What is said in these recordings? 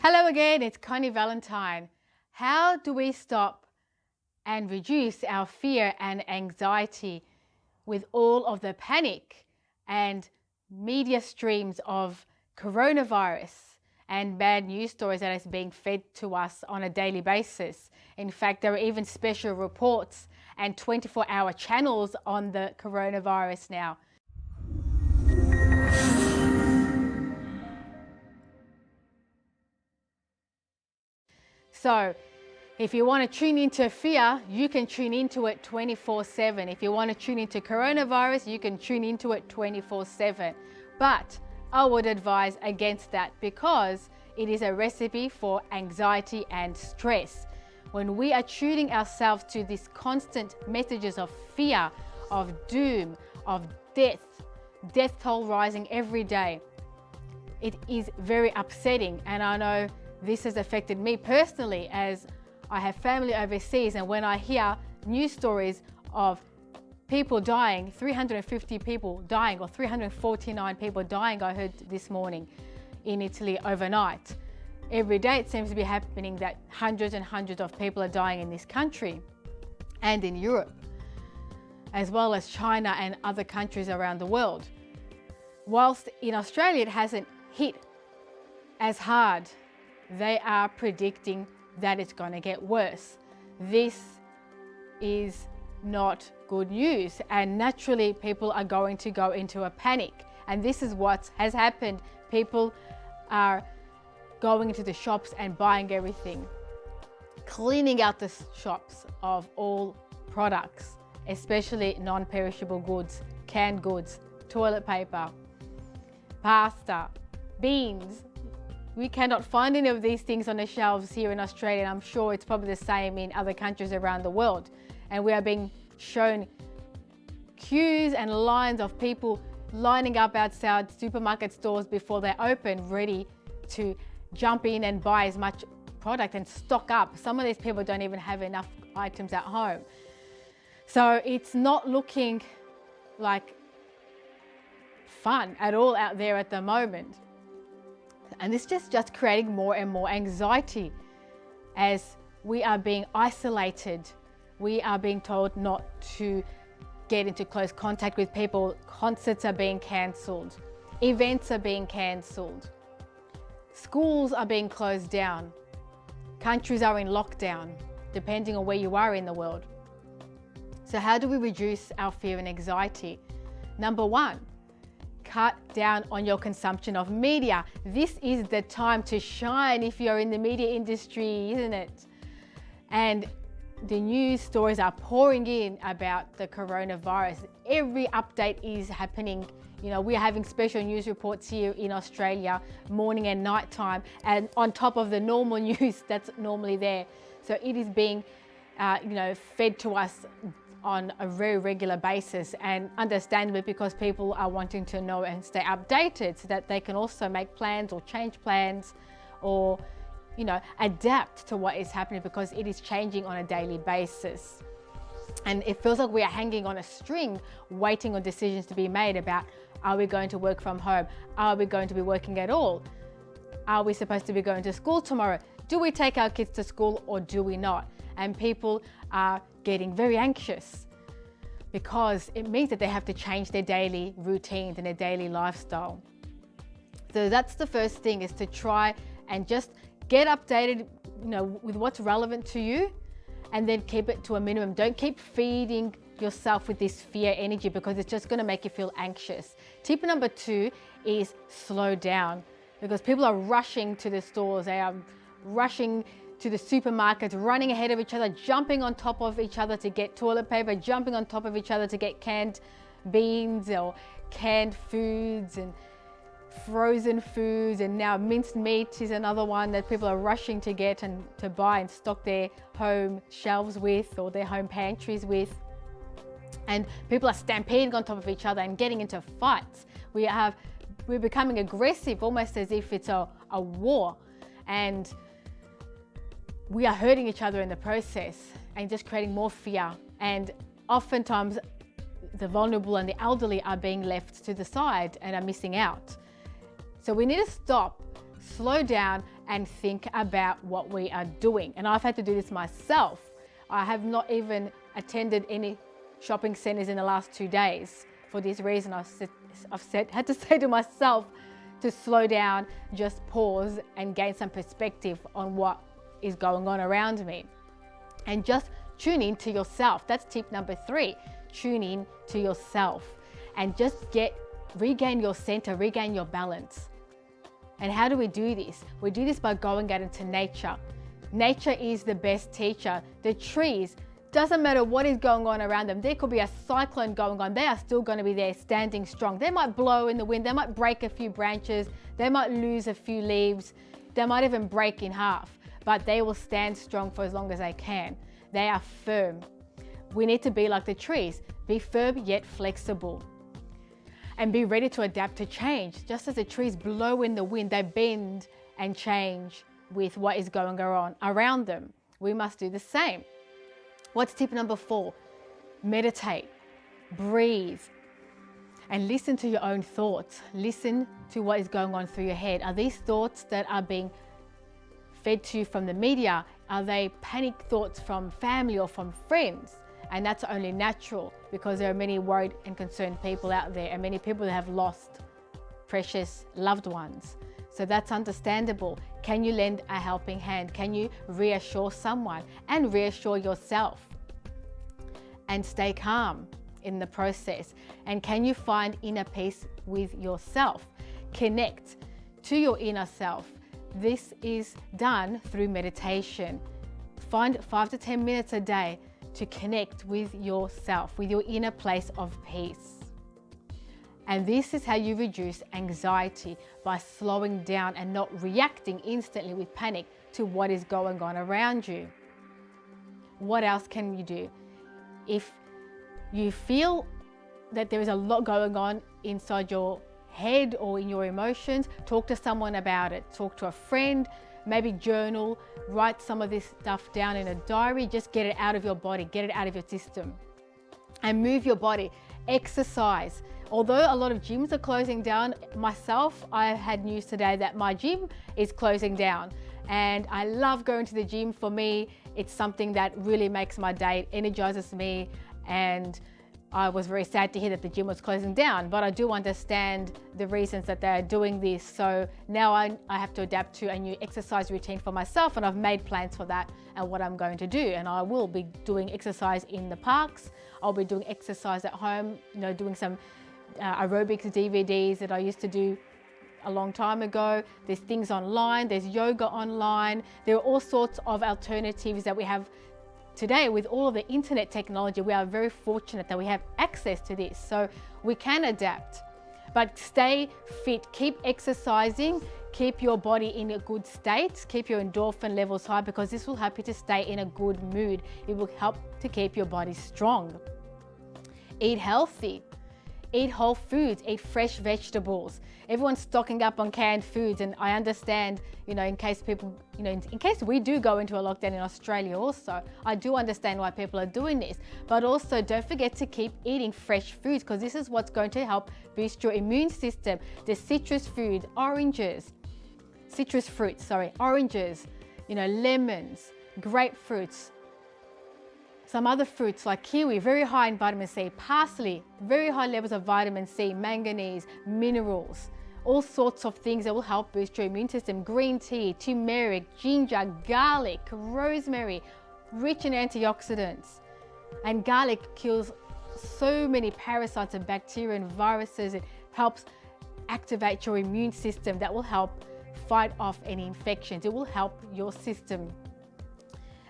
Hello again, it's Connie Valentine. How do we stop and reduce our fear and anxiety with all of the panic and media streams of coronavirus and bad news stories that is being fed to us on a daily basis? In fact, there are even special reports and 24-hour channels on the coronavirus now. So if you want to tune into fear, you can tune into it 24/7. If you want to tune into coronavirus, you can tune into it 24/7. But I would advise against that because it is a recipe for anxiety and stress. When we are tuning ourselves to these constant messages of fear, of doom, of death toll rising every day, it is very upsetting. And I know this has affected me personally as I have family overseas, and when I hear news stories of people dying, 350 people dying or 349 people dying, I heard this morning in Italy overnight. Every day it seems to be happening that hundreds and hundreds of people are dying in this country and in Europe, as well as China and other countries around the world. Whilst in Australia it hasn't hit as hard, they are predicting that it's going to get worse. This is not good news, and naturally people are going to go into a panic, and this is what has happened. People are going into the shops and buying everything, cleaning out the shops of all products, especially non-perishable goods, canned goods, toilet paper, pasta, beans. We cannot find any of these things on the shelves here in Australia, and I'm sure it's probably the same in other countries around the world. And we are being shown queues and lines of people lining up outside supermarket stores before they open, ready to jump in and buy as much product and stock up. Some of these people don't even have enough items at home. So it's not looking like fun at all out there at the moment. And this is just creating more and more anxiety as we are being isolated. We are being told not to get into close contact with people. Concerts are being cancelled. Events are being cancelled. Schools are being closed down. Countries are in lockdown, depending on where you are in the world. So how do we reduce our fear and anxiety? Number one, cut down on your consumption of media. This is the time to shine if you're in the media industry, isn't it? And the news stories are pouring in about the coronavirus. Every update is happening. You know, we're having special news reports here in Australia, morning and night time, and on top of the normal news that's normally there. So it is being, fed to us on a very regular basis, and understandably because people are wanting to know and stay updated so that they can also make plans or change plans or adapt to what is happening, because it is changing on a daily basis. And it feels like we are hanging on a string waiting on decisions to be made about, are we going to work from home? Are we going to be working at all? Are we supposed to be going to school tomorrow? Do we take our kids to school or do we not? And people are getting very anxious because it means that they have to change their daily routines and their daily lifestyle. So that's the first thing, is to try and just get updated, with what's relevant to you, and then keep it to a minimum. Don't keep feeding yourself with this fear energy, because it's just going to make you feel anxious. Tip number two is slow down, because people are rushing to the stores. They are rushing to the supermarkets, running ahead of each other, jumping on top of each other to get toilet paper, jumping on top of each other to get canned beans or canned foods and frozen foods, and now minced meat is another one that people are rushing to get and to buy and stock their home shelves with, or their home pantries with. And people are stampeding on top of each other and getting into fights. We're becoming aggressive, almost as if it's a war, and we are hurting each other in the process and just creating more fear. And oftentimes the vulnerable and the elderly are being left to the side and are missing out. So we need to stop, slow down, and think about what we are doing. And I've had to do this myself. I have not even attended any shopping centers in the last 2 days. For this reason, had to say to myself to slow down, just pause and gain some perspective on what is going on around me. And just tune in to yourself. That's tip number 3. Tune in to yourself and just regain your center, regain your balance. And how do we do this? We do this by going out into nature. Nature is the best teacher. The trees, doesn't matter what is going on around them. There could be a cyclone going on. They are still going to be there standing strong. They might blow in the wind. They might break a few branches. They might lose a few leaves. They might even break in half, but they will stand strong for as long as they can. They are firm. We need to be like the trees. Be firm yet flexible. And be ready to adapt to change. Just as the trees blow in the wind, they bend and change with what is going on around them. We must do the same. What's tip number 4? Meditate, breathe, and listen to your own thoughts. Listen to what is going on through your head. Are these thoughts that are being fed to you from the media? Are they panic thoughts from family or from friends? And that's only natural because there are many worried and concerned people out there and many people that have lost precious loved ones. So that's understandable. Can you lend a helping hand? Can you reassure someone and reassure yourself? And stay calm in the process. And can you find inner peace with yourself? Connect to your inner self. This is done through meditation. Find 5 to 10 minutes a day to connect with yourself, with your inner place of peace. And this is how you reduce anxiety, by slowing down and not reacting instantly with panic to what is going on around you. What else can you do? If you feel that there is a lot going on inside your head or in your emotions, talk to someone about it. Talk to a friend, maybe journal, write some of this stuff down in a diary. Just get it out of your body, get it out of your system. And move your body, exercise. Although a lot of gyms are closing down, myself, I had news today that my gym is closing down. And I love going to the gym. For me, it's something that really makes my day, it energizes me. And I was very sad to hear that the gym was closing down, but I do understand the reasons that they're doing this. So now I have to adapt to a new exercise routine for myself, and I've made plans for that and what I'm going to do. And I will be doing exercise in the parks. I'll be doing exercise at home, doing some aerobics DVDs that I used to do a long time ago. There's things online, there's yoga online. There are all sorts of alternatives that we have today. With all of the internet technology, we are very fortunate that we have access to this, so we can adapt. But stay fit, keep exercising, keep your body in a good state, keep your endorphin levels high, because this will help you to stay in a good mood. It will help to keep your body strong. Eat healthy. Eat whole foods, eat fresh vegetables. Everyone's stocking up on canned foods, and I understand, in case people, in case we do go into a lockdown in Australia also, I do understand why people are doing this. But also don't forget to keep eating fresh foods, because this is what's going to help boost your immune system. The citrus fruits, oranges, lemons, grapefruits, some other fruits like kiwi, very high in vitamin C, parsley, very high levels of vitamin C, manganese, minerals, all sorts of things that will help boost your immune system. Green tea, turmeric, ginger, garlic, rosemary, rich in antioxidants. And garlic kills so many parasites and bacteria and viruses. It helps activate your immune system. That will help fight off any infections. It will help your system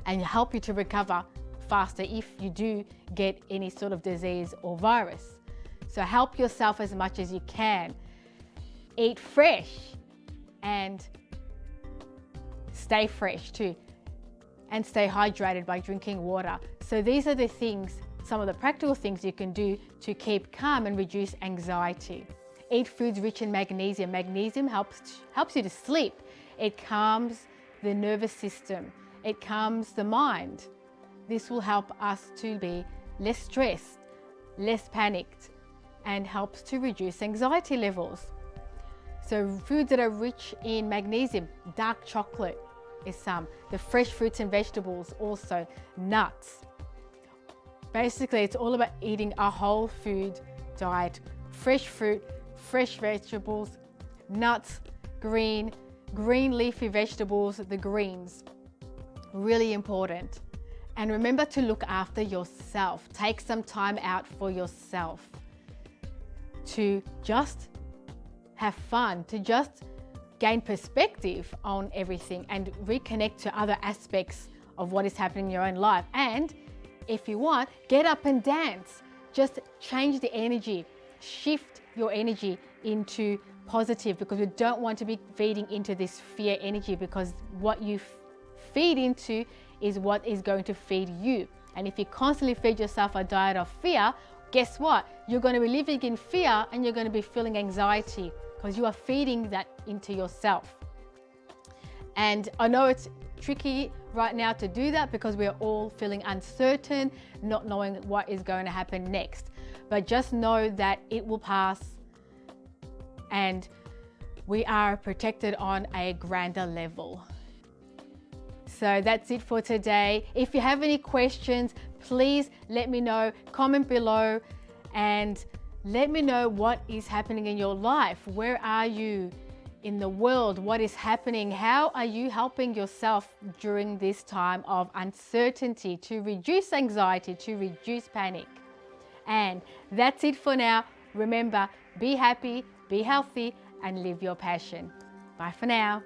and help you to recover faster if you do get any sort of disease or virus. So help yourself as much as you can. Eat fresh and stay fresh too. And stay hydrated by drinking water. So these are the things, some of the practical things you can do to keep calm and reduce anxiety. Eat foods rich in magnesium. Magnesium helps you to sleep. It calms the nervous system. It calms the mind. This will help us to be less stressed, less panicked, and helps to reduce anxiety levels. So foods that are rich in magnesium, dark chocolate is some. The fresh fruits and vegetables also, nuts. Basically, it's all about eating a whole food diet. Fresh fruit, fresh vegetables, nuts, green leafy vegetables, the greens. Really important. And remember to look after yourself. Take some time out for yourself to just have fun, to just gain perspective on everything and reconnect to other aspects of what is happening in your own life. And if you want, get up and dance. Just change the energy, shift your energy into positive, because we don't want to be feeding into this fear energy, because what you feed into is what is going to feed you. And if you constantly feed yourself a diet of fear, guess what? You're going to be living in fear and you're going to be feeling anxiety, because you are feeding that into yourself. And I know it's tricky right now to do that because we're all feeling uncertain, not knowing what is going to happen next. But just know that it will pass and we are protected on a grander level. So that's it for today. If you have any questions, please let me know, comment below, and let me know what is happening in your life. Where are you in the world? What is happening? How are you helping yourself during this time of uncertainty to reduce anxiety, to reduce panic? And that's it for now. Remember, be happy, be healthy, and live your passion. Bye for now.